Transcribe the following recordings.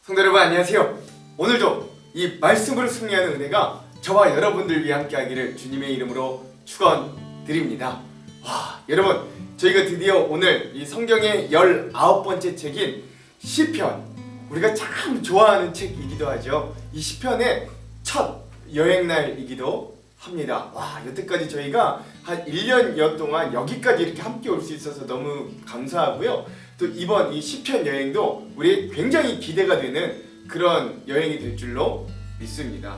성도 여러분 안녕하세요. 오늘도 이 말씀으로 승리하는 은혜가 저와 여러분들 위해 함께하기를 주님의 이름으로 축원드립니다. 와, 여러분 저희가 드디어 오늘 이 성경의 19번째 책인 시편, 우리가 참 좋아하는 책이기도 하죠. 이 시편의 첫 여행날이기도 합니다. 와, 여태까지 저희가 한 1년여 동안 여기까지 이렇게 함께 올 수 있어서 너무 감사하고요. 또 이번 이 시편 여행도 우리 굉장히 기대가 되는 그런 여행이 될 줄로 믿습니다.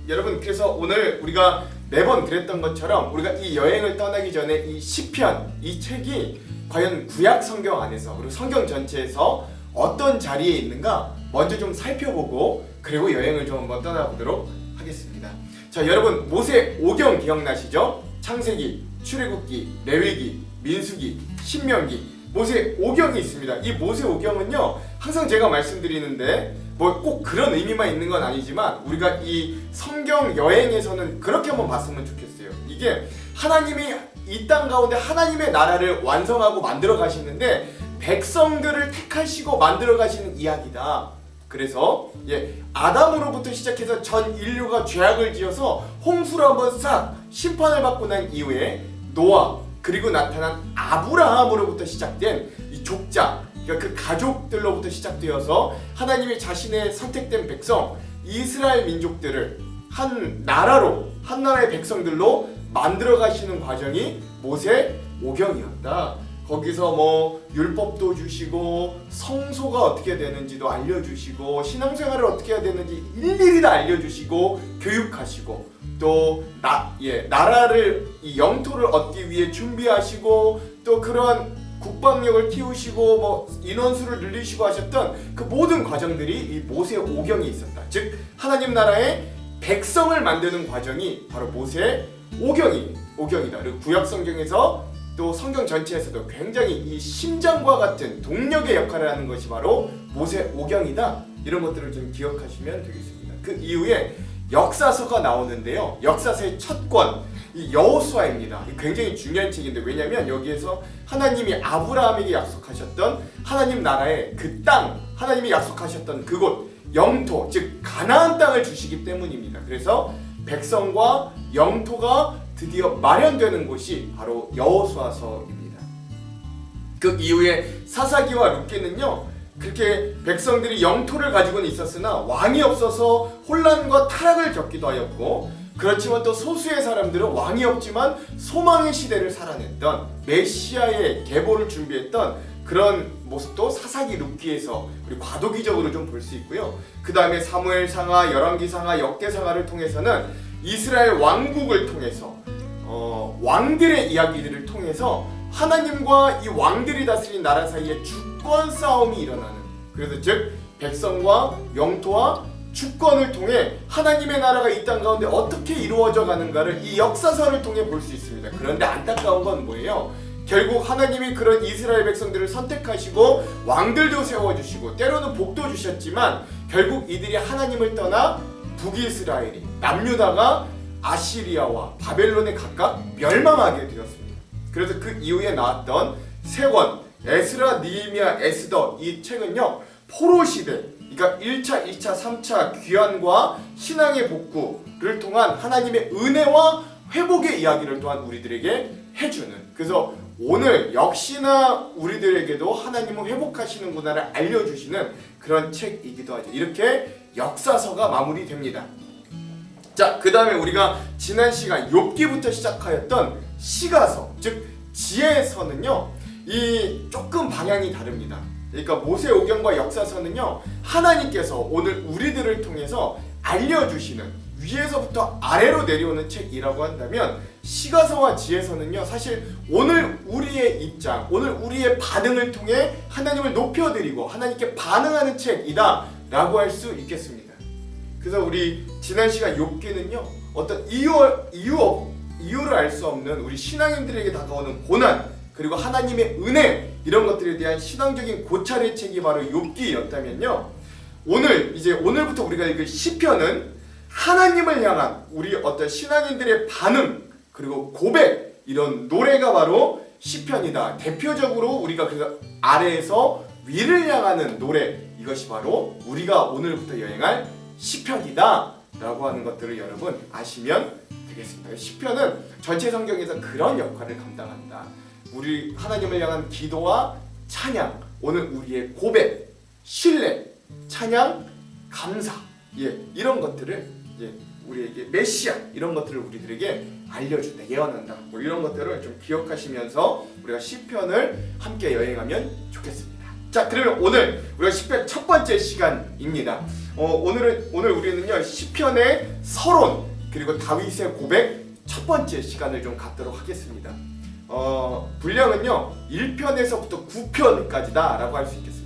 여러분, 그래서 오늘 우리가 매번 그랬던 것처럼 우리가 이 여행을 떠나기 전에 이 시편, 이 책이 과연 구약 성경 안에서 그리고 성경 전체에서 어떤 자리에 있는가 먼저 좀 살펴보고 그리고 여행을 좀 한번 떠나보도록 하겠습니다. 자, 여러분 모세 오경 기억나시죠? 창세기, 출애굽기, 레위기, 민수기, 신명기, 모세 오경이 있습니다. 이 모세 오경은요, 항상 제가 말씀드리는데 뭐 꼭 그런 의미만 있는 건 아니지만 우리가 이 성경 여행에서는 그렇게 한번 봤으면 좋겠어요. 이게 하나님이 이 땅 가운데 하나님의 나라를 완성하고 만들어 가시는데 백성들을 택하시고 만들어 가시는 이야기다. 그래서 아담으로부터 시작해서 전 인류가 죄악을 지어서 홍수로 한번 싹 심판을 받고 난 이후에 노아, 그리고 나타난 아브라함으로부터 시작된 이 족장, 그러니까 그 가족들로부터 시작되어서 하나님이 자신의 선택된 백성 이스라엘 민족들을 한 나라로, 한 나라의 백성들로 만들어 가시는 과정이 모세 오경이었다. 거기서 뭐 율법도 주시고 성소가 어떻게 되는지도 알려주시고 신앙생활을 어떻게 해야 되는지 일일이 다 알려주시고 교육하시고 또 나라를 이 영토를 얻기 위해 준비하시고 또 그런 국방력을 키우시고 뭐 인원수를 늘리시고 하셨던 그 모든 과정들이 이 모세 오경이 있었다. 즉 하나님 나라의 백성을 만드는 과정이 바로 모세 오경이다. 그리고 구약 성경에서 또 성경 전체에서도 굉장히 이 심장과 같은 동력의 역할을 하는 것이 바로 모세 오경이다. 이런 것들을 좀 기억하시면 되겠습니다. 그 이후에 역사서가 나오는데요. 역사서의 첫 권, 이 여호수아입니다. 굉장히 중요한 책인데, 왜냐하면 여기에서 하나님이 아브라함에게 약속하셨던 하나님 나라의 그 땅, 하나님이 약속하셨던 그곳, 영토, 즉 가나안 땅을 주시기 때문입니다. 그래서 백성과 영토가 드디어 마련되는 곳이 바로 여호수아서입니다. 그 이후에 사사기와 룻기는요, 그렇게 백성들이 영토를 가지고는 있었으나 왕이 없어서 혼란과 타락을 겪기도 하였고, 그렇지만 또 소수의 사람들은 왕이 없지만 소망의 시대를 살아냈던 메시아의 계보를 준비했던 그런 모습도 사사기 룻기에서 우리 과도기적으로 좀 볼 수 있고요. 그 다음에 사무엘상하, 열왕기상하, 역대상하를 통해서는 이스라엘 왕국을 통해서 왕들의 이야기들을 통해서 하나님과 이 왕들이 다스린 나라 사이에 주권 싸움이 일어나는, 그래서 즉 백성과 영토와 주권을 통해 하나님의 나라가 이 땅 가운데 어떻게 이루어져 가는가를 이 역사서를 통해 볼 수 있습니다. 그런데 안타까운 건 뭐예요? 결국 하나님이 그런 이스라엘 백성들을 선택하시고 왕들도 세워주시고 때로는 복도 주셨지만 결국 이들이 하나님을 떠나 북이스라엘이, 남유다가 아시리아와 바벨론에 각각 멸망하게 되었습니다. 그래서 그 이후에 나왔던 세 권, 에스라, 느헤미야, 에스더, 이 책은요, 포로 시대, 그러니까 1차, 2차, 3차 귀환과 신앙의 복구를 통한 하나님의 은혜와 회복의 이야기를 또한 우리들에게 해주는, 그래서 오늘 역시나 우리들에게도 하나님은 회복하시는구나를 알려주시는 그런 책이기도 하죠. 이렇게 역사서가 마무리됩니다. 자, 그 다음에 우리가 지난 시간 욥기부터 시작하였던 시가서, 즉 지혜서는요, 이 조금 방향이 다릅니다. 그러니까 모세 오경과 역사서는요, 하나님께서 오늘 우리들을 통해서 알려주시는, 위에서부터 아래로 내려오는 책이라고 한다면, 시가서와 지혜서는요, 사실 오늘 우리의 입장, 오늘 우리의 반응을 통해 하나님을 높여드리고 하나님께 반응하는 책이다 라고 할 수 있겠습니다. 그래서 우리 지난 시간 욥기는요, 어떤 이유를 알 수 없는 우리 신앙인들에게 다가오는 고난, 그리고 하나님의 은혜, 이런 것들에 대한 신앙적인 고찰의 책이 바로 욥기였다면요, 오늘부터 우리가 읽을 시편은 하나님을 향한 우리 어떤 신앙인들의 반응, 그리고 고백, 이런 노래가 바로 시편이다. 대표적으로 우리가 그래서 아래에서 위를 향하는 노래, 이것이 바로 우리가 오늘부터 여행할 시편이다 라고 하는 것들을 여러분 아시면 되겠습니다. 시편은 전체 성경에서 그런 역할을 감당한다. 우리 하나님을 향한 기도와 찬양, 오늘 우리의 고백, 신뢰, 찬양, 감사, 이런 것들을 우리에게 메시아, 이런 것들을 우리들에게 알려준다, 예언한다, 뭐 이런 것들을 좀 기억하시면서 우리가 시편을 함께 여행하면 좋겠습니다. 자, 그러면 오늘 우리가 시편 첫 번째 시간입니다. 오늘 우리는요 시편의 서론 그리고 다윗의 고백 첫 번째 시간을 좀 갖도록 하겠습니다. 분량은요 1편에서부터 9편까지다 라고 할 수 있겠습니다.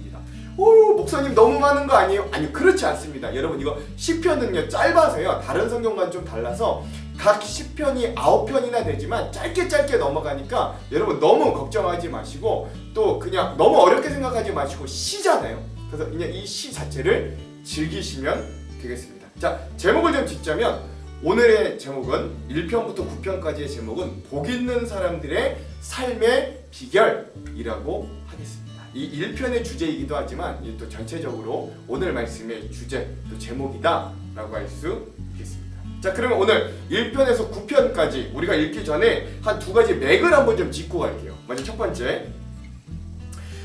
목사님 너무 많은 거 아니에요? 아니요, 그렇지 않습니다. 여러분, 이거 시편은요 짧아서요 다른 성경과는 좀 달라서 각 시편이 9편이나 되지만 짧게 넘어가니까 여러분 너무 걱정하지 마시고, 또 그냥 너무 어렵게 생각하지 마시고, 시잖아요. 그래서 그냥 이 시 자체를 즐기시면 되겠습니다. 자, 제목을 좀 짓자면 오늘의 제목은 1편부터 9편까지의 제목은 복 있는 사람들의 삶의 비결이라고 하겠습니다. 이 1편의 주제이기도 하지만 또 전체적으로 오늘 말씀의 주제, 또 제목이다 라고 할 수 있겠습니다. 자, 그러면 오늘 1편에서 9편까지 우리가 읽기 전에 한 두 가지 맥을 한번 좀 짚고 갈게요. 먼저 첫 번째,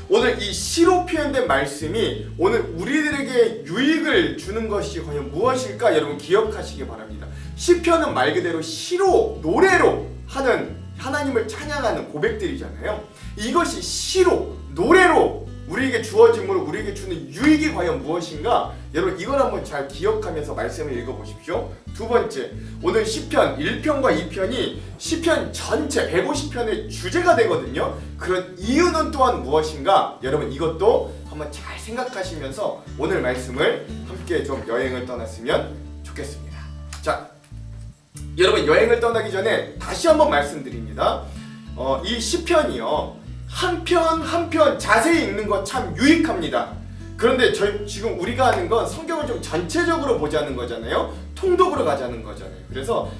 오늘 이 시로 표현된 말씀이 오늘 우리들에게 유익을 주는 것이 과연 무엇일까 여러분 기억하시기 바랍니다. 시편은 말 그대로 시로, 노래로 하는 하나님을 찬양하는 고백들이잖아요. 이것이 시로, 노래로 우리에게 주어짐으로 우리에게 주는 유익이 과연 무엇인가? 여러분 이걸 한번 잘 기억하면서 말씀을 읽어보십시오. 두 번째, 오늘 시편 1편과 2편이 시편 전체 150편의 주제가 되거든요. 그런 이유는 또한 무엇인가? 여러분 이것도 한번 잘 생각하시면서 오늘 말씀을 함께 좀 여행을 떠났으면 좋겠습니다. 자, 여러분 여행을 떠나기 전에 다시 한번 말씀드립니다. 이 시편이요 한 편 한 편 자세히 읽는 거 참 유익합니다. 그런데 지금 우리가 하는 건 성경을 좀 전체적으로 보자는 거잖아요. 통독으로 가자는 거잖아요. 그래서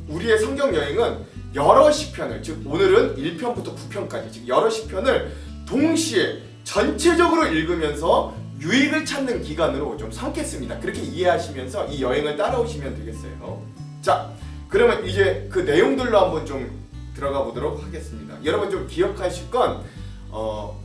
우리의 성경 여행은 여러 시편을, 즉 오늘은 1편부터 9편까지 즉 여러 시편을 동시에 전체적으로 읽으면서 유익을 찾는 기간으로 좀 삼겠습니다. 그렇게 이해하시면서 이 여행을 따라오시면 되겠어요. 자, 그러면 이제 그 내용들로 한번 좀 들어가 보도록 하겠습니다. 여러분 좀 기억하실 건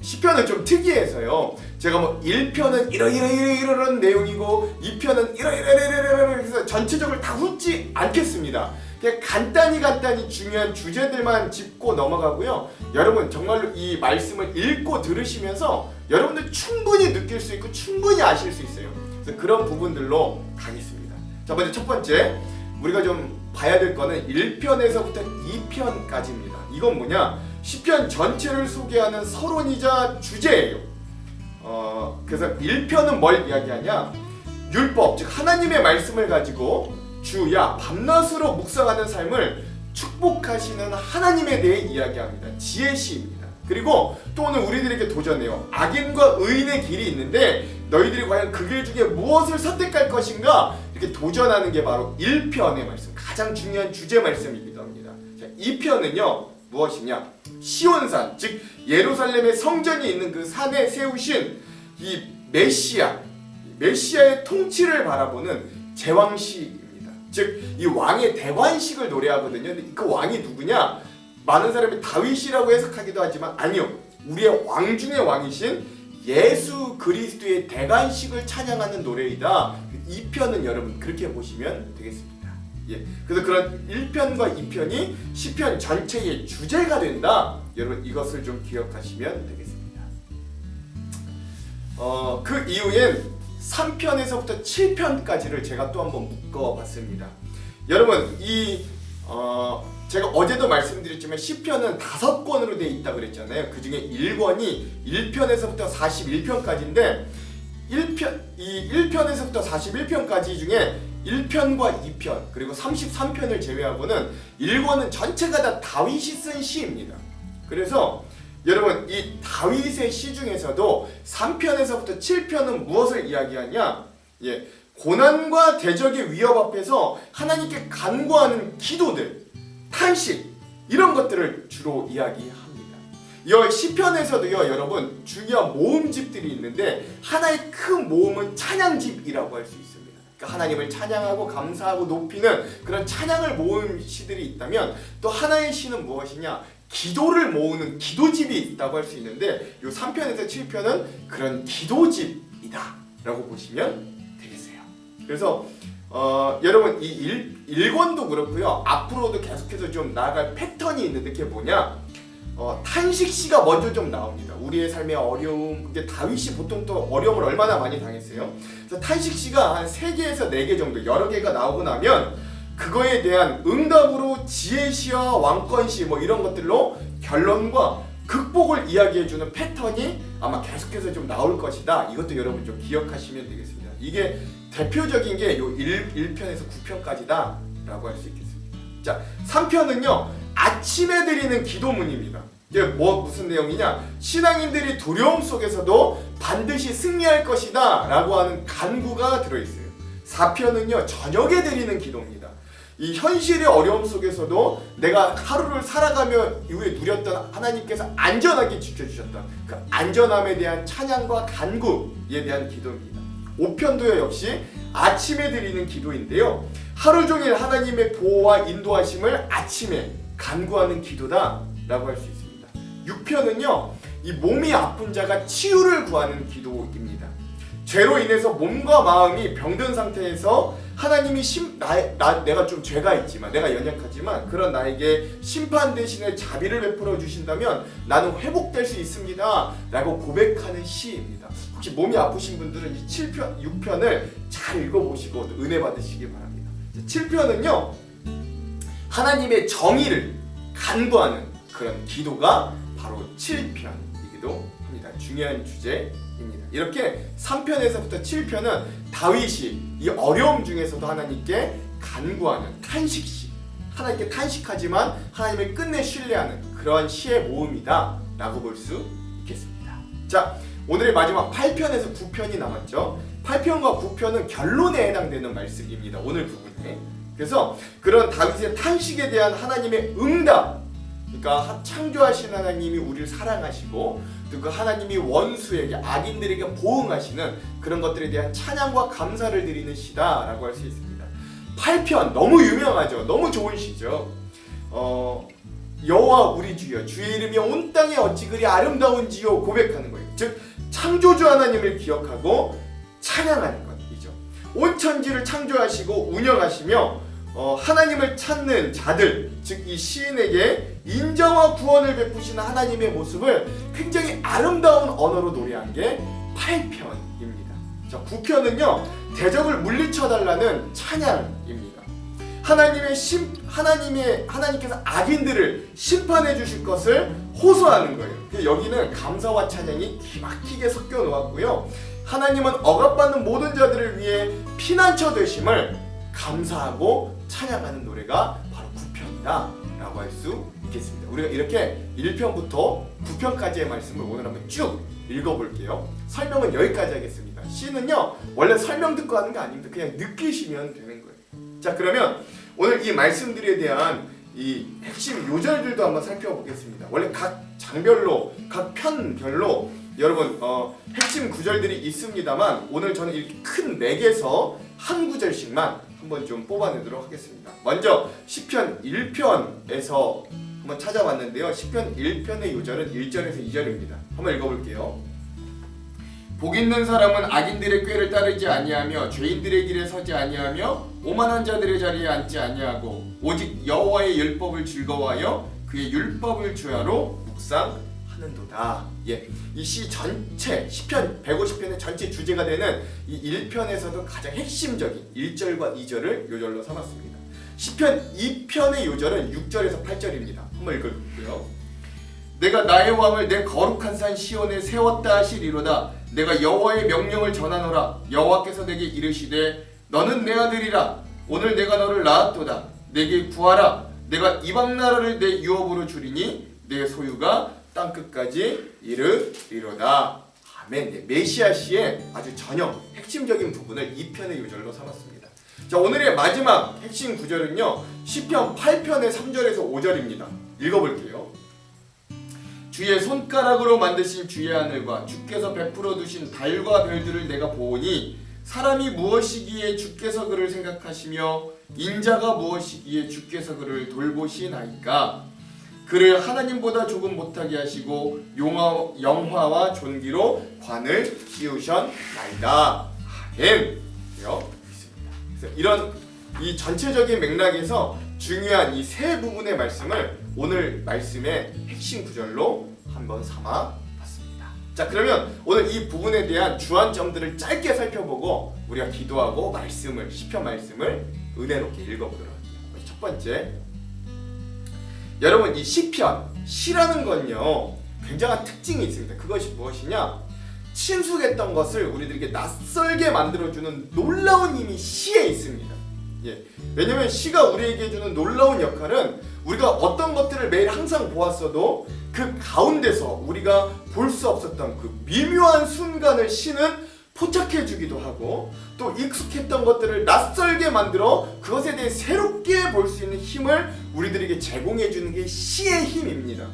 시편은 좀 특이해서요. 제가 뭐 1편은 이런 내용이고 2편은 이러이러이러이러 해서 전체적으로 다 훑지 않겠습니다. 그냥 간단히 중요한 주제들만 짚고 넘어가고요. 여러분 정말로 이 말씀을 읽고 들으시면서 여러분들 충분히 느낄 수 있고 충분히 아실 수 있어요. 그래서 그런 부분들로 가겠습니다. 자, 먼저 첫 번째 우리가 좀 봐야 될 거는 1편에서부터 2편까지입니다. 이건 뭐냐? 시편 전체를 소개하는 서론이자 주제예요. 그래서 1편은 뭘 이야기하냐? 율법, 즉 하나님의 말씀을 가지고 주야 밤낮으로 묵상하는 삶을 축복하시는 하나님에 대해 이야기합니다. 지혜시입니다. 그리고 또 오늘 우리들에게 도전해요. 악인과 의인의 길이 있는데 너희들이 과연 그 길 중에 무엇을 선택할 것인가? 이렇게 도전하는 게 바로 1편의 말씀, 가장 중요한 주제 말씀이기도 합니다. 자, 2편은요 무엇이냐? 시온산, 즉 예루살렘의 성전이 있는 그 산에 세우신 이 메시아의 통치를 바라보는 제왕시입니다. 즉 이 왕의 대관식을 노래하거든요. 근데 그 왕이 누구냐? 많은 사람이 다윗이라고 해석하기도 하지만 아니요, 우리의 왕 중의 왕이신 예수 그리스도의 대관식을 찬양하는 노래이다. 2편은 여러분 그렇게 보시면 되겠습니다. 그래서 그런 1편과 2편이 시편 전체의 주제가 된다. 여러분 이것을 좀 기억하시면 되겠습니다. 그 이후엔 3편에서부터 7편까지를 제가 또 한번 묶어봤습니다. 여러분 제가 어제도 말씀드렸지만 시편은 5권으로 되어 있다고 그랬잖아요. 그 중에 1권이 1편에서부터 41편까지인데 1편에서부터 41편까지 중에 1편과 2편 그리고 33편을 제외하고는 1권은 전체가 다 다윗이 쓴 시입니다. 그래서 여러분 이 다윗의 시 중에서도 3편에서부터 7편은 무엇을 이야기하냐? 고난과 대적의 위협 앞에서 하나님께 간구하는 기도들, 탄식, 이런 것들을 주로 이야기합니다. 이 시편에서도요, 여러분 중요한 모음집들이 있는데 하나의 큰 모음은 찬양집이라고 할 수 있습니다. 그러니까 하나님을 찬양하고 감사하고 높이는 그런 찬양을 모은 시들이 있다면, 또 하나의 시는 무엇이냐? 기도를 모으는 기도집이 있다고 할 수 있는데, 이 3편에서 7편은 그런 기도집이다라고 보시면 되겠어요. 그래서 여러분 이 1권도 그렇고요, 앞으로도 계속해서 좀 나아갈 패턴이 있는데, 그게 뭐냐? 탄식시가 먼저 좀 나옵니다. 우리의 삶의 어려움, 근데 다윗이 보통 또 어려움을 얼마나 많이 당했어요. 그래서 탄식시가 한 3개에서 4개 정도 여러 개가 나오고 나면 그거에 대한 응답으로 지혜시와 왕권시 뭐 이런 것들로 결론과 극복을 이야기해주는 패턴이 아마 계속해서 좀 나올 것이다. 이것도 여러분 좀 기억하시면 되겠습니다. 이게 대표적인 게 요 1편에서 9편까지다 라고 할 수 있겠습니다. 자, 3편은요 아침에 드리는 기도문입니다. 이게 무슨 내용이냐? 신앙인들이 두려움 속에서도 반드시 승리할 것이다 라고 하는 간구가 들어있어요. 4편은요 저녁에 드리는 기도입니다. 이 현실의 어려움 속에서도 내가 하루를 살아가며 이후에 누렸던 하나님께서 안전하게 지켜주셨던 그 안전함에 대한 찬양과 간구에 대한 기도입니다. 5편도요 역시 아침에 드리는 기도인데요, 하루 종일 하나님의 보호와 인도하심을 아침에 간구하는 기도다 라고 할 수 있습니다. 6편은요 이 몸이 아픈 자가 치유를 구하는 기도입니다. 죄로 인해서 몸과 마음이 병든 상태에서 하나님이 내가 좀 죄가 있지만, 내가 연약하지만 그런 나에게 심판 대신에 자비를 베풀어 주신다면 나는 회복될 수 있습니다 라고 고백하는 시입니다. 혹시 몸이 아프신 분들은 이 7편, 6편을 잘 읽어보시고 은혜 받으시기 바랍니다. 7편은요 하나님의 정의를 간구하는 그런 기도가 바로 7편이기도 합니다. 중요한 주제입니다. 이렇게 3편에서부터 7편은 다윗이 이 어려움 중에서도 하나님께 간구하는 탄식시, 하나님께 탄식하지만 하나님을 끝내 신뢰하는 그러한 시의 모음이다 라고 볼 수 있겠습니다. 자, 오늘의 마지막 8편에서 9편이 남았죠. 8편과 9편은 결론에 해당되는 말씀입니다. 오늘 부분에. 그래서 그런 다윗의 탄식에 대한 하나님의 응답, 그러니까 창조하신 하나님이 우리를 사랑하시고 또 그 하나님이 원수에게, 악인들에게 보응하시는 그런 것들에 대한 찬양과 감사를 드리는 시다라고 할 수 있습니다. 8편 너무 유명하죠. 너무 좋은 시죠. 여호와 우리 주여, 주의 이름이 온 땅에 어찌 그리 아름다운지요 고백하는 거예요. 즉 창조주 하나님을 기억하고 찬양하는 것이죠. 온 천지를 창조하시고 운영하시며 하나님을 찾는 자들, 즉 이 시인에게 인정과 구원을 베푸시는 하나님의 모습을 굉장히 아름다운 언어로 노래한 게 8편입니다. 자, 9편은요 대적을 물리쳐달라는 찬양입니다. 하나님께서 악인들을 심판해 주실 것을 호소하는 거예요. 여기는 감사와 찬양이 기막히게 섞여 놓았고요, 하나님은 억압받는 모든 자들을 위해 피난처 되심을 감사하고 찬양하는 노래가 바로 9편이다 라고 할 수 있겠습니다. 우리가 이렇게 1편부터 9편까지의 말씀을 오늘 한번 쭉 읽어볼게요. 설명은 여기까지 하겠습니다. 시는요 원래 설명 듣고 하는 게 아닙니다. 그냥 느끼시면 되는 거예요. 자, 그러면 오늘 이 말씀들에 대한 이 핵심 요절들도 한번 살펴보겠습니다. 원래 각 장별로, 각 편별로 여러분 핵심 구절들이 있습니다만, 오늘 저는 이렇게 큰 맥에서 한 구절씩만 한번 좀 뽑아내도록 하겠습니다. 먼저 시편 1편에서 한번 찾아봤는데요, 시편 1편의 요절은 1절에서 2절입니다. 한번 읽어볼게요. 복 있는 사람은 악인들의 꾀를 따르지 아니하며 죄인들의 길에 서지 아니하며 오만한 자들의 자리에 앉지 아니하고 오직 여호와의 율법을 즐거워하여 그의 율법을 주야로 묵상하는도다. 예, 이 시 전체, 시편 150편의 전체 주제가 되는 이 1편에서도 가장 핵심적인 1절과 2절을 요절로 삼았습니다. 시편 2편의 요절은 6절에서 8절입니다. 한번 읽어볼게요. 내가 나의 왕을 내 거룩한 산 시온에 세웠다 하시리로다. 내가 여호와의 명령을 전하노라. 여호와께서 내게 이르시되 너는 내 아들이라. 오늘 내가 너를 낳았도다. 내게 구하라. 내가 이방 나라를 내 유업으로 주리니 내 소유가 땅끝까지 이르리로다. 아멘. 네, 메시아 시의 아주 전형 핵심적인 부분을 2편의 요절로 삼았습니다. 자, 오늘의 마지막 핵심 구절은요, 시편 8편의 3절에서 5절입니다. 읽어볼게요. 주의 손가락으로 만드신 주의 하늘과 주께서 베풀어 두신 달과 별들을 내가 보오니 사람이 무엇이기에 주께서 그를 생각하시며 인자가 무엇이기에 주께서 그를 돌보시나이까. 그를 하나님보다 조금 못하게 하시고 영화와 존귀로 관을 씌우셨나이다. 아멘. 그래서 이런 이 전체적인 맥락에서 중요한 이 세 부분의 말씀을 오늘 말씀의 핵심 구절로 한번 삼아 봤습니다. 자, 그러면 오늘 이 부분에 대한 주안점들을 짧게 살펴보고 우리가 기도하고 말씀을 시편 말씀을 은혜롭게 읽어보도록 할게요. 첫 번째, 여러분 이 시편, 시라는 건요 굉장한 특징이 있습니다. 그것이 무엇이냐? 친숙했던 것을 우리들에게 낯설게 만들어주는 놀라운 힘이 시에 있습니다. 왜냐면 시가 우리에게 주는 놀라운 역할은 우리가 어떤 것들을 매일 항상 보았어도 그 가운데서 우리가 볼 수 없었던 그 미묘한 순간을 시는 포착해주기도 하고 또 익숙했던 것들을 낯설게 만들어 그것에 대해 새롭게 볼 수 있는 힘을 우리들에게 제공해주는 게 시의 힘입니다.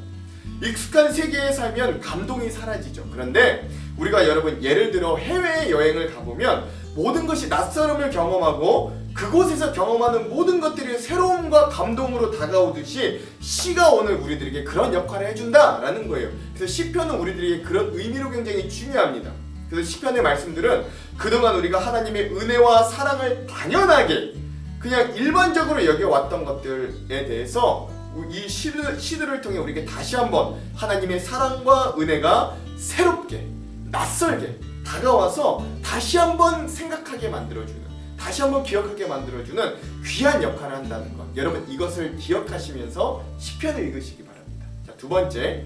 익숙한 세계에 살면 감동이 사라지죠. 그런데 우리가 여러분 예를 들어 해외 여행을 가보면 모든 것이 낯설음을 경험하고 그곳에서 경험하는 모든 것들이 새로움과 감동으로 다가오듯이 시가 오늘 우리들에게 그런 역할을 해준다라는 거예요. 그래서 시편은 우리들에게 그런 의미로 굉장히 중요합니다. 그래서 시편의 말씀들은 그동안 우리가 하나님의 은혜와 사랑을 당연하게 그냥 일반적으로 여겨왔던 것들에 대해서 이 시들을 통해 우리에게 다시 한번 하나님의 사랑과 은혜가 새롭게 낯설게 다가와서 다시 한번 생각하게 만들어주는, 다시 한번 기억하게 만들어주는 귀한 역할을 한다는 것, 여러분 이것을 기억하시면서 시편을 읽으시기 바랍니다. 자, 두 번째,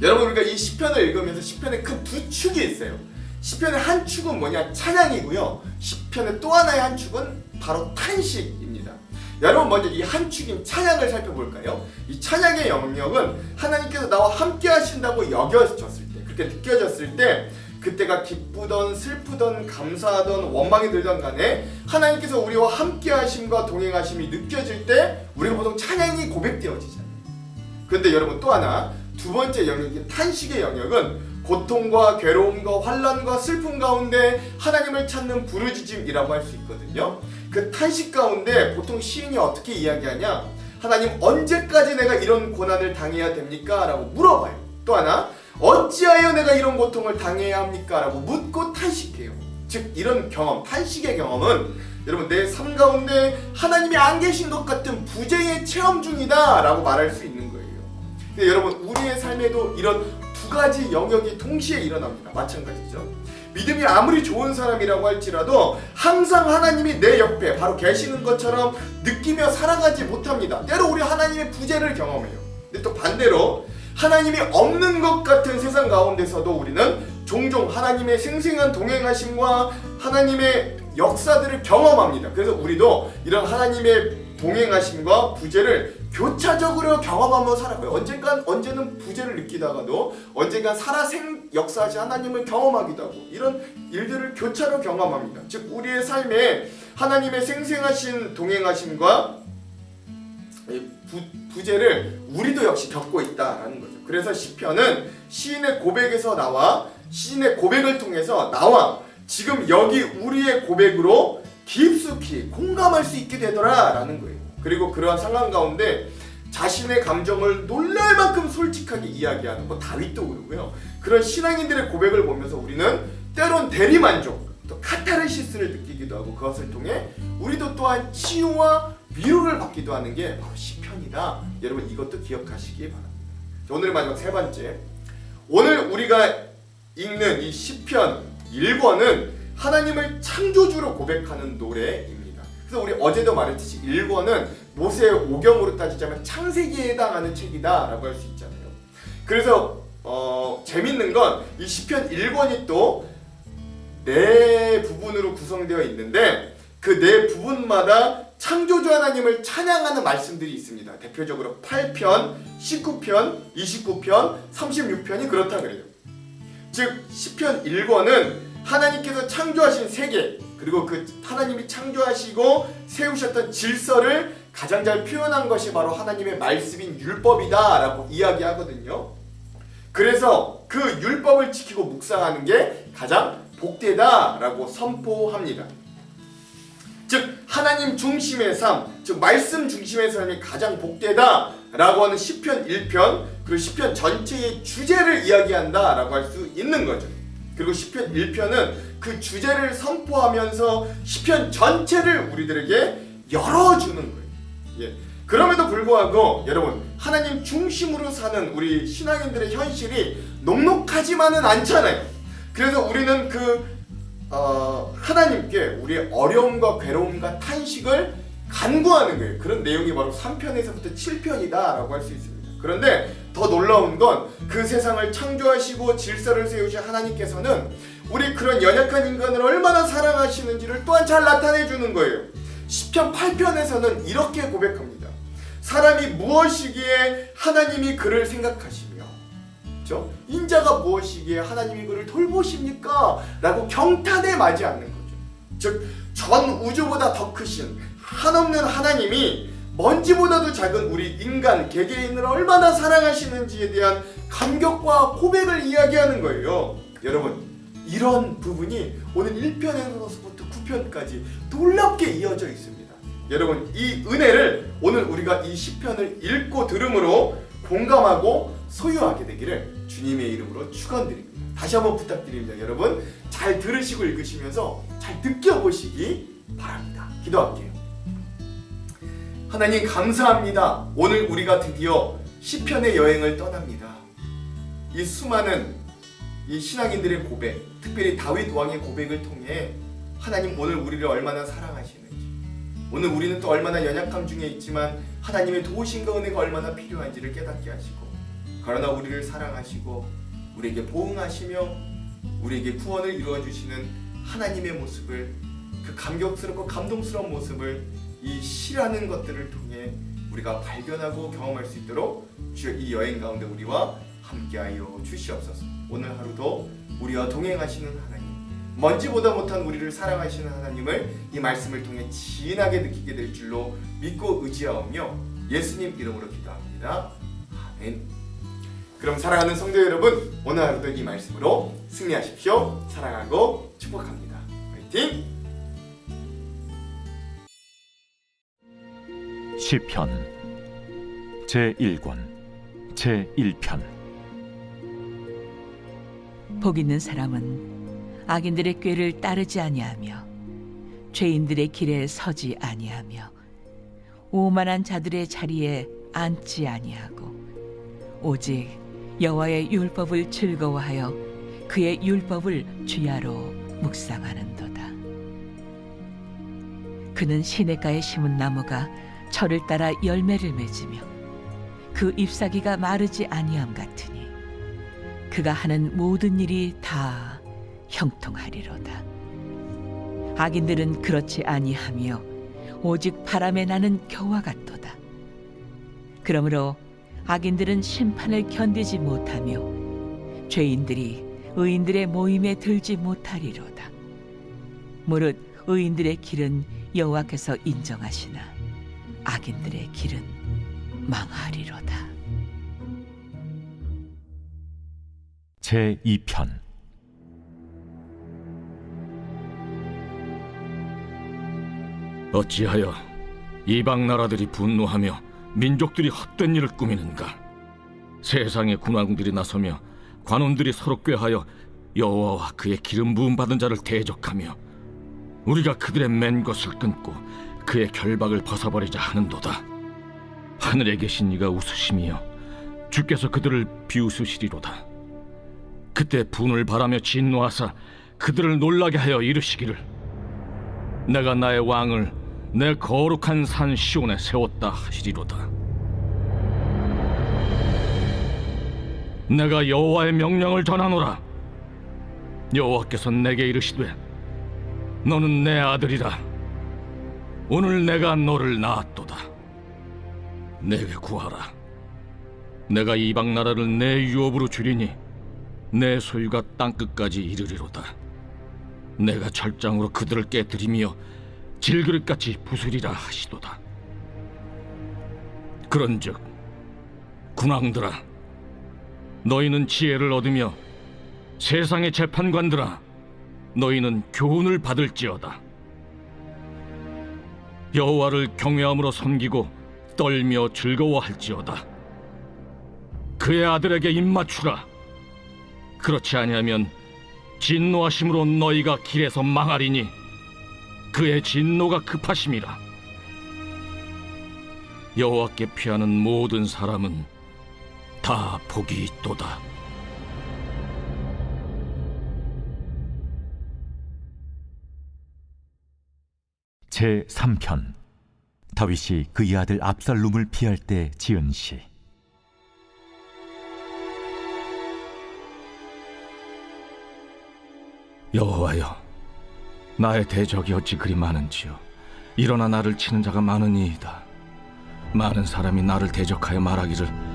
여러분 우리가 이 시편을 읽으면서 시편에 큰 두 축이 있어요. 시편의 한 축은 뭐냐? 찬양이고요. 시편의 또 하나의 한 축은 바로 탄식입니다. 여러분 먼저 이 한 축인 찬양을 살펴볼까요? 이 찬양의 영역은 하나님께서 나와 함께 하신다고 여겨졌을 때, 그렇게 느껴졌을 때, 그때가 기쁘던 슬프던 감사하던 원망이 들던 간에 하나님께서 우리와 함께 하심과 동행하심이 느껴질 때 우리가 보통 찬양이 고백되어지잖아요. 그런데 여러분 또 하나, 두 번째 영역인 탄식의 영역은 고통과 괴로움과 환난과 슬픔 가운데 하나님을 찾는 부르짖음이라고 할 수 있거든요. 그 탄식 가운데 보통 시인이 어떻게 이야기하냐? 하나님 언제까지 내가 이런 고난을 당해야 됩니까? 라고 물어봐요. 또 하나, 어찌하여 내가 이런 고통을 당해야 합니까? 라고 묻고 탄식해요. 즉 이런 경험, 탄식의 경험은 여러분 내 삶 가운데 하나님이 안 계신 것 같은 부재의 체험 중이다 라고 말할 수 있는 거예요. 근데 여러분 우리의 삶에도 이런 두 가지 영역이 동시에 일어납니다. 마찬가지죠. 믿음이 아무리 좋은 사람이라고 할지라도 항상 하나님이 내 옆에 바로 계시는 것처럼 느끼며 살아가지 못합니다. 때로 우리 하나님의 부재를 경험해요. 근데 또 반대로 하나님이 없는 것 같은 세상 가운데서도 우리는 종종 하나님의 생생한 동행하심과 하나님의 역사들을 경험합니다. 그래서 우리도 이런 하나님의 동행하심과 부재를 교차적으로 경험하며 살아가요. 언제는 부재를 느끼다가도 언젠간 역사하신 하나님을 경험하기도 하고 이런 일들을 교차로 경험합니다. 즉 우리의 삶에 하나님의 생생하신 동행하심과 부재를 우리도 역시 겪고 있다라는 거죠. 그래서 시편은 시인의 고백에서 나와 시인의 고백을 통해서 나와 지금 여기 우리의 고백으로 깊숙이 공감할 수 있게 되더라라는 거예요. 그리고 그러한 상황 가운데 자신의 감정을 놀랄 만큼 솔직하게 이야기하는 거 다윗도 그러고요. 그런 신앙인들의 고백을 보면서 우리는 때론 대리만족, 또 카타르시스를 느끼기도 하고 그것을 통해 우리도 또한 치유와 위로를 받기도 하는 게 바로 시편이다. 여러분 이것도 기억하시기 바랍니다. 오늘의 마지막 세 번째, 오늘 우리가 읽는 이 시편 1권은 하나님을 창조주로 고백하는 노래입니다. 그래서 우리 어제도 말했듯이 1권은 모세의 오경으로 따지자면 창세기에 해당하는 책이다 라고 할 수 있잖아요. 그래서 재밌는 건 이 시편 1권이 또 네 부분으로 구성되어 있는데 그 네 부분마다 창조주 하나님을 찬양하는 말씀들이 있습니다. 대표적으로 8편, 19편, 29편, 36편이 그렇다 그래요. 즉 시편 1권은 하나님께서 창조하신 세계 그리고 그 하나님이 창조하시고 세우셨던 질서를 가장 잘 표현한 것이 바로 하나님의 말씀인 율법이다 라고 이야기하거든요. 그래서 그 율법을 지키고 묵상하는 게 가장 복되다라고 선포합니다. 즉 하나님 중심의 삶, 즉 말씀 중심의 삶이 가장 복되다라고 하는 시편 1편 그리고 시편 전체의 주제를 이야기한다라고 할 수 있는 거죠. 그리고 시편 1편은 그 주제를 선포하면서 시편 전체를 우리들에게 열어주는 거예요. 예. 그럼에도 불구하고 여러분 하나님 중심으로 사는 우리 신앙인들의 현실이 녹록하지만은 않잖아요. 그래서 우리는 하나님께 우리의 어려움과 괴로움과 탄식을 간구하는 거예요. 그런 내용이 바로 3편에서부터 7편이다라고 할 수 있습니다. 그런데 더 놀라운 건 그 세상을 창조하시고 질서를 세우신 하나님께서는 우리 그런 연약한 인간을 얼마나 사랑하시는지를 또한 잘 나타내 주는 거예요. 시편 8편에서는 이렇게 고백합니다. 사람이 무엇이기에 하나님이 그를 생각하시며, 그렇죠? 인자가 무엇이기에 하나님이 그를 돌보십니까? 라고 경탄에 맞지 않는 거죠. 즉 전 우주보다 더 크신 한없는 하나님이 먼지보다도 작은 우리 인간 개개인을 얼마나 사랑하시는지에 대한 감격과 고백을 이야기하는 거예요. 여러분 이런 부분이 오늘 1편에서부터 9편까지 놀랍게 이어져 있습니다. 여러분 이 은혜를 오늘 우리가 이 시편을 읽고 들음으로 공감하고 소유하게 되기를 주님의 이름으로 축원드립니다. 다시 한번 부탁드립니다. 여러분 잘 들으시고 읽으시면서 잘 느껴보시기 바랍니다. 기도할게요. 하나님 감사합니다. 오늘 우리가 드디어 시편의 여행을 떠납니다. 이 수많은 이 신앙인들의 고백, 특별히 다윗 왕의 고백을 통해 하나님 오늘 우리를 얼마나 사랑하시는지, 오늘 우리는 또 얼마나 연약함 중에 있지만 하나님의 도우심과 은혜가 얼마나 필요한지를 깨닫게 하시고, 그러나 우리를 사랑하시고 우리에게 보응하시며 우리에게 구원을 이루어 주시는 하나님의 모습을, 그 감격스럽고 감동스러운 모습을 이 시라는 것들을 통해 우리가 발견하고 경험할 수 있도록 주여 이 여행 가운데 우리와 함께하여 주시옵소서. 오늘 하루도 우리와 동행하시는 하나님, 먼지보다 못한 우리를 사랑하시는 하나님을 이 말씀을 통해 진하게 느끼게 될 줄로 믿고 의지하오며 예수님 이름으로 기도합니다. 아멘. 그럼 사랑하는 성도 여러분, 오늘 하루도 이 말씀으로 승리하십시오. 사랑하고 축복합니다. 화이팅! 시편 제1권 제1편. 복 있는 사람은 악인들의 꾀를 따르지 아니하며 죄인들의 길에 서지 아니하며 오만한 자들의 자리에 앉지 아니하고 오직 여호와의 율법을 즐거워하여 그의 율법을 주야로 묵상하는도다. 그는 시냇가에 심은 나무가 철을 따라 열매를 맺으며 그 잎사귀가 마르지 아니함 같으니 그가 하는 모든 일이 다 형통하리로다. 악인들은 그렇지 아니하며 오직 바람에 나는 겨와 같도다. 그러므로 악인들은 심판을 견디지 못하며 죄인들이 의인들의 모임에 들지 못하리로다. 무릇 의인들의 길은 여호와께서 인정하시나 악인들의 길은 망하리로다. 제2편. 어찌하여 이방 나라들이 분노하며 민족들이 헛된 일을 꾸미는가? 세상의 군왕들이 나서며 관원들이 서로 꾀하여 여호와와 그의 기름 부음 받은 자를 대적하며 우리가 그들의 맨 것을 끊고 그의 결박을 벗어버리자 하는도다. 하늘에 계신 이가 웃으시며 주께서 그들을 비웃으시리로다. 그때 분을 바라며 진노하사 그들을 놀라게 하여 이르시기를 내가 나의 왕을 내 거룩한 산 시온에 세웠다 하시리로다. 내가 여호와의 명령을 전하노라. 여호와께서 내게 이르시되 너는 내 아들이라. 오늘 내가 너를 낳았도다. 내게 구하라. 내가 이방 나라를 내 유업으로 주리니 내 소유가 땅끝까지 이르리로다. 내가 철장으로 그들을 깨뜨리며 질그릇같이 부수리라 하시도다. 그런즉 군왕들아, 너희는 지혜를 얻으며 세상의 재판관들아, 너희는 교훈을 받을지어다. 여호와를 경외함으로 섬기고 떨며 즐거워할지어다. 그의 아들에게 입맞추라. 그렇지 아니하면 진노하심으로 너희가 길에서 망하리니 그의 진노가 급하심이라. 여호와께 피하는 모든 사람은 다 복이 있도다. 제 3편. 다윗이 그의 아들 압살롬을 피할 때 지은 시. 여호와여, 나의 대적이 어찌 그리 많은지요. 일어나 나를 치는 자가 많으니이다. 많은 사람이 나를 대적하여 말하기를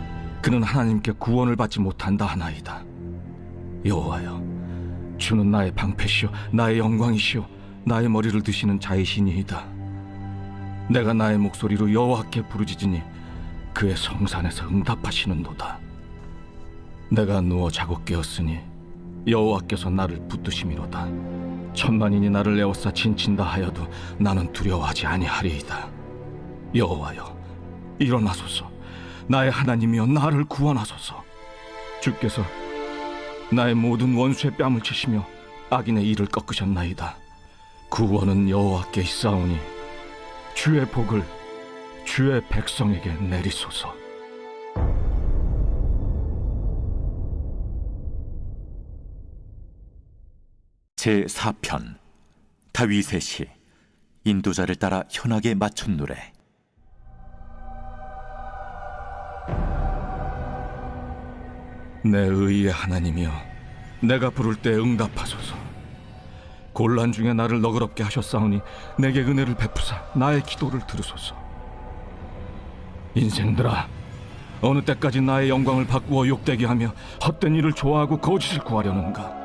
그는 하나님께 구원을 받지 못한다 하나이다. 여호와여, 주는 나의 방패시오 나의 영광이시오 나의 머리를 드시는 자이시니이다. 내가 나의 목소리로 여호와께 부르짖으니 그의 성산에서 응답하시는도다. 내가 누워 자고 깨었으니 여호와께서 나를 붙드심이로다. 천만인이 나를 에워싸 진친다 하여도 나는 두려워하지 아니하리이다. 여호와여, 일어나소서. 나의 하나님이여, 나를 구원하소서. 주께서 나의 모든 원수의 뺨을 치시며 악인의 이를 꺾으셨나이다. 구원은 여호와께 있사오니 주의 복을 주의 백성에게 내리소서. 제 4편. 다윗의 시. 인도자를 따라 현악에 맞춘 노래. 내 의의 하나님이여, 내가 부를 때 응답하소서. 곤란 중에 나를 너그럽게 하셨사오니 내게 은혜를 베푸사 나의 기도를 들으소서. 인생들아, 어느 때까지 나의 영광을 바꾸어 욕되게 하며 헛된 일을 좋아하고 거짓을 구하려는가?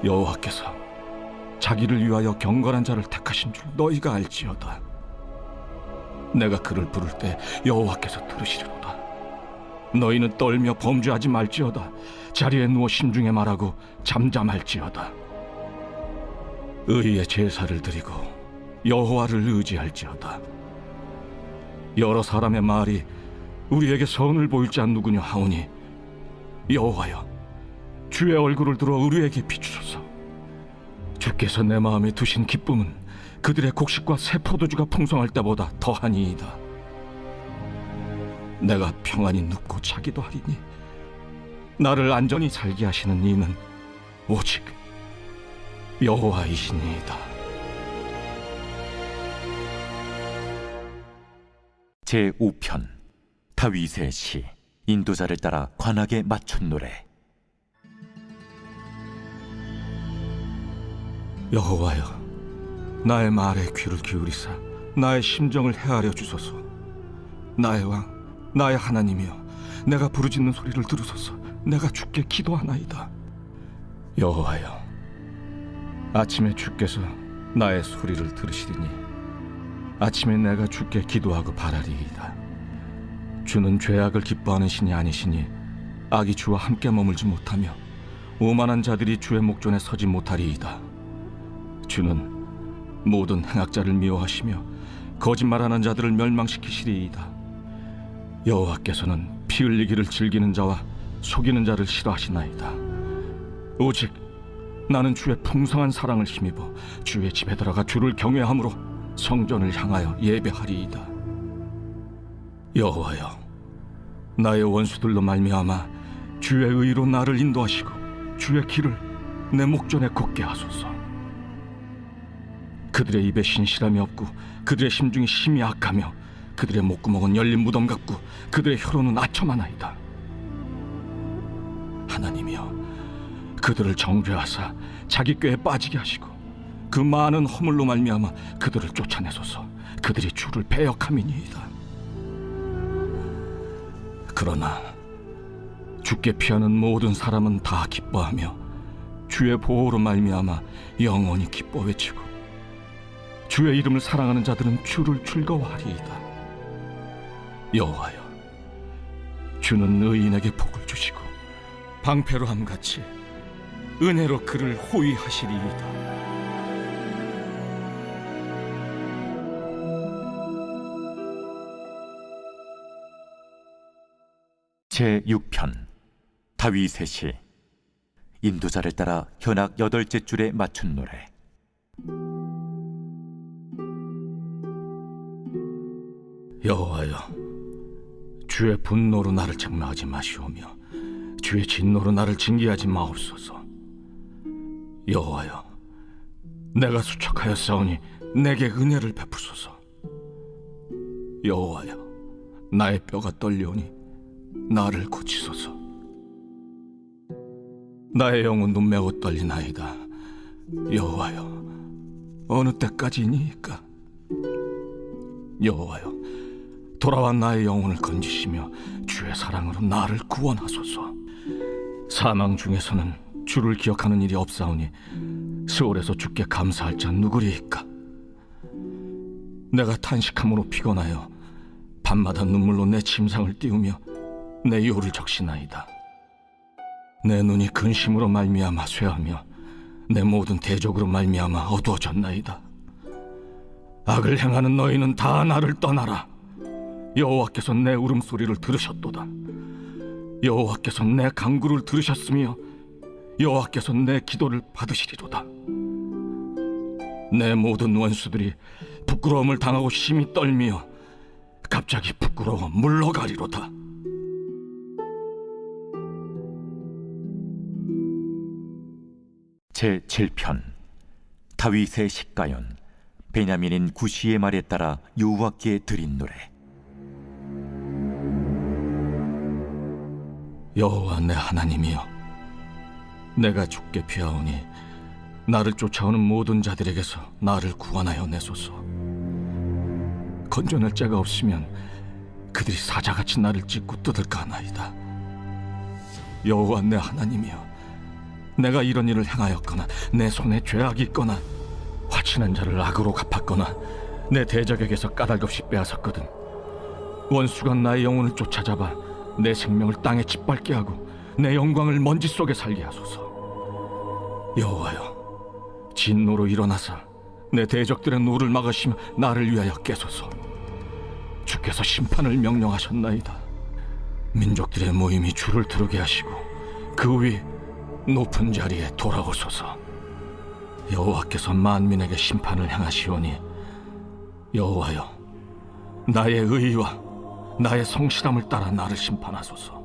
여호와께서 자기를 위하여 경건한 자를 택하신 줄 너희가 알지어다. 내가 그를 부를 때 여호와께서 들으시리로다. 너희는 떨며 범죄하지 말지어다. 자리에 누워 심중에 말하고 잠잠할지어다. 의의 제사를 드리고 여호와를 의지할지어다. 여러 사람의 말이 우리에게 선을 보일 자 누구냐 하오니 여호와여, 주의 얼굴을 들어 우리에게 비추소서. 주께서 내 마음에 두신 기쁨은 그들의 곡식과 새 포도주가 풍성할 때보다 더하니이다. 내가 평안히 눕고 자기도 하리니 나를 안전히 살게 하시는 이는 오직 여호와이시니이다. 제 5편. 다윗의 시. 인도자를 따라 관악에 맞춘 노래. 여호와여, 나의 말에 귀를 기울이사 나의 심정을 헤아려 주소서. 나의 왕, 나의 하나님이여, 내가 부르짖는 소리를 들으소서. 내가 주께 기도하나이다. 여호와여, 아침에 주께서 나의 소리를 들으시리니 아침에 내가 주께 기도하고 바라리이다. 주는 죄악을 기뻐하는 신이 아니시니 악이 주와 함께 머물지 못하며 오만한 자들이 주의 목전에 서지 못하리이다. 주는 모든 행악자를 미워하시며 거짓말하는 자들을 멸망시키시리이다. 여호와께서는 피 흘리기를 즐기는 자와 속이는 자를 싫어하시나이다. 오직 나는 주의 풍성한 사랑을 힘입어 주의 집에 들어가 주를 경외함으로 성전을 향하여 예배하리이다. 여호와여, 나의 원수들로 말미암아 주의 의로 나를 인도하시고 주의 길을 내 목전에 걷게 하소서. 그들의 입에 신실함이 없고 그들의 심중이 심히 악하며 그들의 목구멍은 열린 무덤 같고 그들의 혀로는 아첨하나이다. 하나님이여, 그들을 정죄하사 자기 꾀에 빠지게 하시고 그 많은 허물로 말미암아 그들을 쫓아내소서. 그들이 주를 배역함이니이다. 그러나 주께 피하는 모든 사람은 다 기뻐하며 주의 보호로 말미암아 영원히 기뻐 외치고 주의 이름을 사랑하는 자들은 주를 즐거워하리이다. 여호와여, 주는 의인에게 복을 주시고 방패로함 같이 은혜로 그를 호위하시리이다. 제6편 다윗의 시. 인도자를 따라 현악 8째 줄에 맞춘 노래. 여호와여, 주의 분노로 나를 책망하지 마시오며 주의 진노로 나를 징계하지 마옵소서. 여호와여, 내가 수척하였사오니 내게 은혜를 베푸소서. 여호와여, 나의 뼈가 떨려오니 나를 고치소서. 나의 영혼도 매우 떨리나이다. 여호와여, 어느 때까지니이까? 여호와여, 돌아와 나의 영혼을 건지시며 주의 사랑으로 나를 구원하소서. 사망 중에서는 주를 기억하는 일이 없사오니 스올에서 주께 감사할 자 누구리이까? 내가 탄식함으로 피곤하여 밤마다 눈물로 내 침상을 띄우며 내 요를 적시나이다. 내 눈이 근심으로 말미암아 쇠하며 내 모든 대적으로 말미암아 어두워졌나이다. 악을 행하는 너희는 다 나를 떠나라. 여호와께서 내 울음소리를 들으셨도다. 여호와께서 내 간구를 들으셨으며 여호와께서 내 기도를 받으시리로다. 내 모든 원수들이 부끄러움을 당하고 심히 떨며 갑자기 부끄러워 물러가리로다. 제7편 다윗의 식가연. 베냐민인 구시의 말에 따라 여호와께 드린 노래. 여호와 내 하나님이여, 내가 주께 피하오니 나를 쫓아오는 모든 자들에게서 나를 구원하여 내소서. 건져낼 자가 없으면 그들이 사자같이 나를 찢고 뜯을까 하나이다. 여호와 내 하나님이여, 내가 이런 일을 행하였거나 내 손에 죄악이 있거나 화친한 자를 악으로 갚았거나 내 대적에게서 까닭없이 빼앗았거든 원수가 나의 영혼을 쫓아잡아 내 생명을 땅에 짓밟게 하고 내 영광을 먼지 속에 살게 하소서. 여호와여, 진노로 일어나사 내 대적들의 노를 막으시며 나를 위하여 깨소서. 주께서 심판을 명령하셨나이다. 민족들의 모임이 주를 들으게 하시고 그 위 높은 자리에 돌아오소서. 여호와께서 만민에게 심판을 행하시오니 여호와여, 나의 의와 나의 성실함을 따라 나를 심판하소서.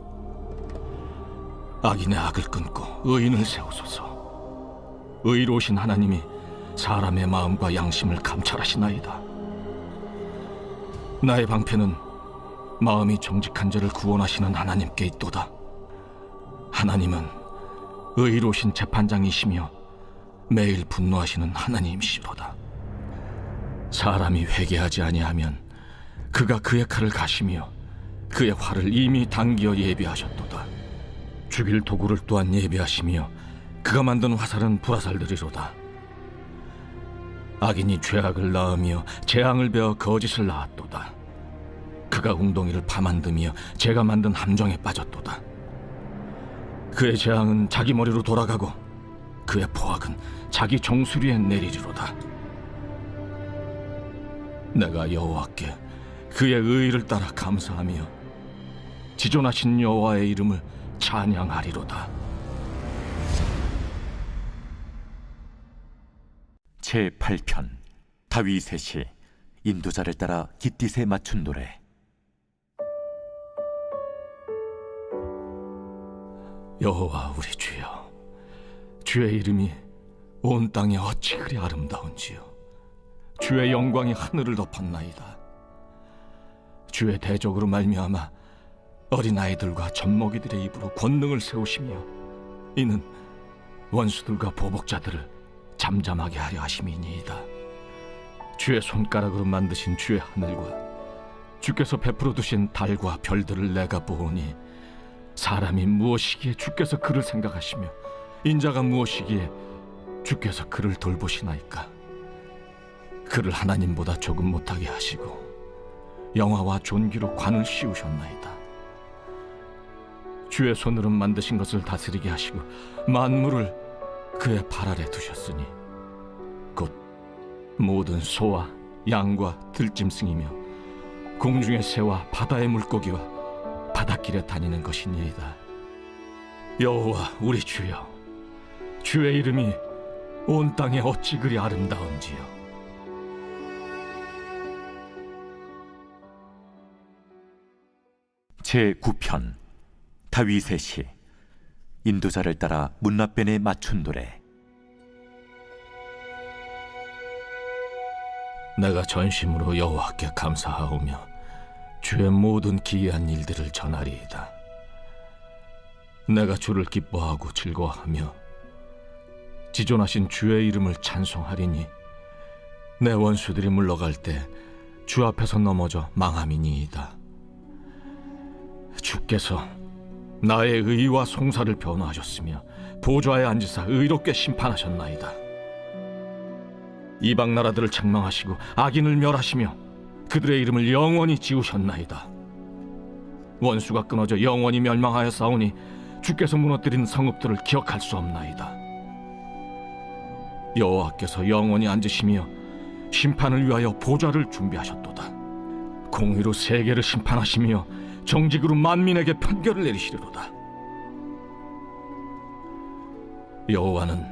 악인의 악을 끊고 의인을 세우소서. 의로우신 하나님이 사람의 마음과 양심을 감찰하시나이다. 나의 방패는 마음이 정직한 자를 구원하시는 하나님께 있도다. 하나님은 의로우신 재판장이시며 매일 분노하시는 하나님이시로다. 사람이 회개하지 아니하면 그가 그의 칼을 가시며 그의 활을 이미 당기어 예비하셨도다. 죽일 도구를 또한 예비하시며 그가 만든 화살은 불화살들이로다. 악인이 죄악을 낳으며 재앙을 베어 거짓을 낳았도다. 그가 웅덩이를 파만드며 제가 만든 함정에 빠졌도다. 그의 재앙은 자기 머리로 돌아가고 그의 포악은 자기 정수리에 내리리로다. 내가 여호와께 그의 의의를 따라 감사하며 지존하신 여호와의 이름을 찬양하리로다. 제8편 다윗의 시. 인도자를 따라 깃딧에 맞춘 노래. 여호와 우리 주여, 주의 이름이 온 땅에 어찌 그리 아름다운지요. 주의 영광이 하늘을 덮었나이다. 주의 대적으로 말미암아 어린아이들과 젖먹이들의 입으로 권능을 세우시며 이는 원수들과 보복자들을 잠잠하게 하려 하심이니이다. 주의 손가락으로 만드신 주의 하늘과 주께서 베풀어 두신 달과 별들을 내가 보오니 사람이 무엇이기에 주께서 그를 생각하시며 인자가 무엇이기에 주께서 그를 돌보시나이까. 그를 하나님보다 조금 못하게 하시고 영화와 존귀로 관을 씌우셨나이다. 주의 손으로 만드신 것을 다스리게 하시고 만물을 그의 발 아래 두셨으니 곧 모든 소와 양과 들짐승이며 공중의 새와 바다의 물고기와 바닷길에 다니는 것이니이다. 여호와 우리 주여, 주의 이름이 온 땅에 어찌 그리 아름다운지요. 제9편 다윗의 시. 인도자를 따라 문라변에 맞춘 노래. 내가 전심으로 여호와께 감사하오며 주의 모든 기이한 일들을 전하리이다. 내가 주를 기뻐하고 즐거워하며 지존하신 주의 이름을 찬송하리니 내 원수들이 물러갈 때 주 앞에서 넘어져 망함이니이다. 주께서 나의 의와 송사를 변호하셨으며 보좌에 앉으사 의롭게 심판하셨나이다. 이방 나라들을 책망하시고 악인을 멸하시며 그들의 이름을 영원히 지우셨나이다. 원수가 끊어져 영원히 멸망하여 싸우니 주께서 무너뜨린 성읍들을 기억할 수 없나이다. 여호와께서 영원히 앉으시며 심판을 위하여 보좌를 준비하셨도다. 공의로 세계를 심판하시며 정직으로 만민에게 판결을 내리시리로다. 여호와는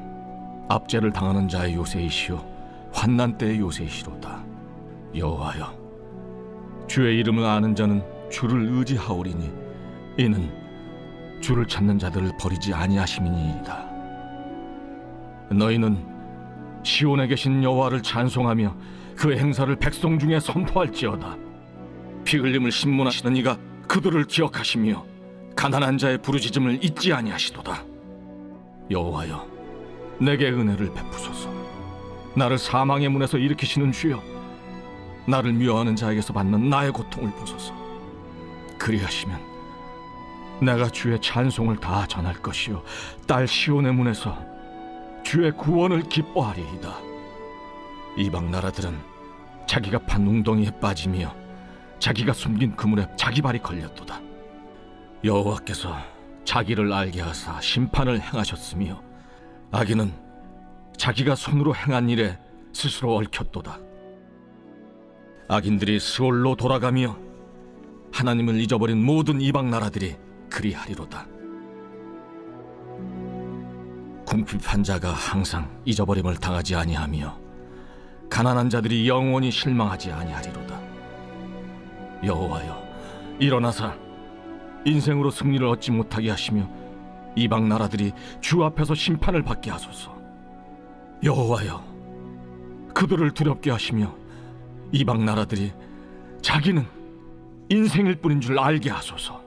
압제를 당하는 자의 요새이시오 환난 때의 요새이시로다. 여호와여, 주의 이름을 아는 자는 주를 의지하오리니 이는 주를 찾는 자들을 버리지 아니하심이니이다. 너희는 시온에 계신 여호와를 찬송하며 그의 행사를 백성 중에 선포할지어다. 피 흘림을 신문하시는 이가 그들을 기억하시며 가난한 자의 부르짖음을 잊지 아니하시도다. 여호와여, 내게 은혜를 베푸소서. 나를 사망의 문에서 일으키시는 주여, 나를 미워하는 자에게서 받는 나의 고통을 보소서. 그리하시면 내가 주의 찬송을 다 전할 것이요 딸 시온의 문에서 주의 구원을 기뻐하리이다. 이방 나라들은 자기가 판 웅덩이에 빠지며 자기가 숨긴 그물에 자기 발이 걸렸도다. 여호와께서 자기를 알게 하사 심판을 행하셨으며 악인은 자기가 손으로 행한 일에 스스로 얽혔도다. 악인들이 스올로 돌아가며 하나님을 잊어버린 모든 이방 나라들이 그리하리로다. 궁핍한 자가 항상 잊어버림을 당하지 아니하며 가난한 자들이 영원히 실망하지 아니하리로다. 여호와여, 일어나사 인생으로 승리를 얻지 못하게 하시며 이방 나라들이 주 앞에서 심판을 받게 하소서. 여호와여, 그들을 두렵게 하시며 이방 나라들이 자기는 인생일 뿐인 줄 알게 하소서.